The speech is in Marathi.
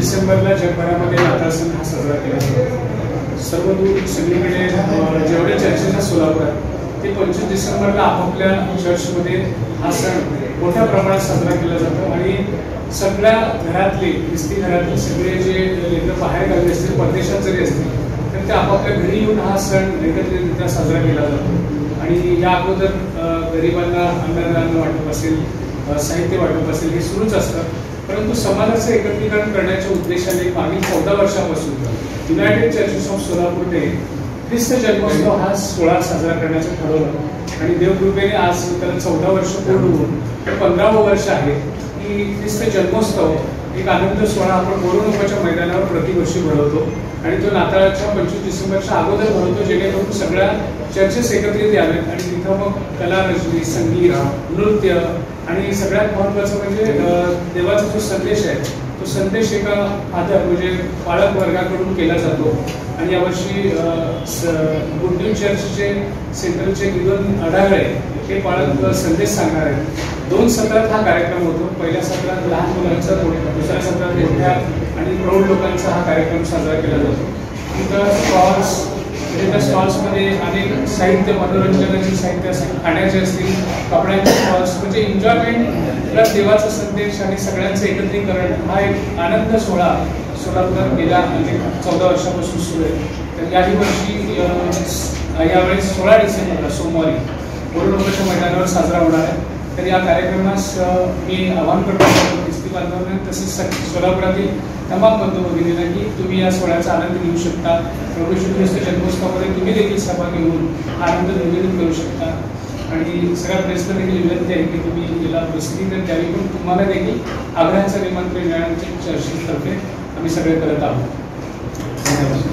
डिसेंबरला जगभरामध्ये नाताळ सण हा साजरा केला जातो। सर्वदूर सगळीकडे जेवढे चर्चेस सोलापुरात ते 25 डिसेंबरला आपापल्या चर्चमध्ये हा सण मोठ्या प्रमाणात साजरा केला जातो आणि सगळ्या घरातले ख्रिस्ती घरातले सगळे जे लेकरं बाहेर गावी असतील, परदेशात जरी असतील, तर ते आपापल्या घरी येऊन हा सण एकत्रितरित्या साजरा केला जातो। आणि या अगोदर गरिबांना अन्नदान वाटप असेल, साहित्य वाटप असेल, हे सुरूच असतं। परंतु समाजाचं एकत्रीकरण करण्याच्या उद्देशाने मागील 14 वर्षापासून युनायटेड चर्चेस ऑफ सोलापूरने ख्रिस्त जन्मोत्सव हा सोहळा साजरा करण्याचं ठरवलं आणि देवकृपेने आज त्याला 14 वर्ष पूर्ण होऊन 15वं वर्ष आहे की ख्रिस्त जन्मोत्सव एक आनंद सोहळा आपण बोरुनोकाच्या मैदानावर प्रतिवर्षी भरवतो आणि तो नाताळाच्या 25 डिसेंबरच्या अगोदर भरवतो, जेणेकरून सगळ्या चर्चेस एकत्रित यावेत आणि तिथं मग कला रचनी, संगीत, नृत्य आणि सगळ्यात महत्त्वाचं म्हणजे देवाचा जो संदेश आहे तो संदेश एका फादर म्हणजे पालक वर्गाकडून केला जातो। आणि यावर्षी गुड न्यूज चर्चचे सेंट्रलचे गिदोन अडागळे हे पालक संदेश सांगणार आहेत। 2 सत्रात हा कार्यक्रम होतो। पहिल्या सत्रात लहान मुलांचा, दुसऱ्या सत्रात मोठ्या आणि प्रौढ लोकांचा हा कार्यक्रम साजरा केला जातो। तिथं स्टॉल्समध्ये अनेक साहित्य, मनोरंजनाचे साहित्य असेल, खाण्याचे असतील, कपड्यांचे स्टॉल्स, म्हणजे एन्जॉयमेंट प्लस देवाचा संदेश आणि सगळ्यांचं एकत्रीकरण हा एक आनंद सोहळा सोलापुरात गेल्या 14 वर्षापासून सुरू आहे। तर याही वर्षी यावेळेस 16 डिसेंबरला सोमवारी बोरुनोकाच्या मैदानावर साजरा होणार आहे। तर या कार्यक्रमास मी आवाहन करतो ख्रिस्ती बांधवांना, तसेच सोलापुरातील तमाम बंधू भगिनींना की तुम्ही या सोहळ्याचा आनंद घेऊ शकता। प्रभू येशू ख्रिस्त जन्मोत्सवामध्ये तुम्ही देखील सहभागी होऊन आनंद निवेदन करू शकता आणि सगळ्या प्रेसला देखील विनंती आहे की तुम्ही याला प्रसिद्धी तर द्यावी, पण तुम्हाला देखील आग्रहाचं निमंत्रण मिळण्याच्या चर्चेतर्फे आम्ही सगळे करत आहोत। धन्यवाद।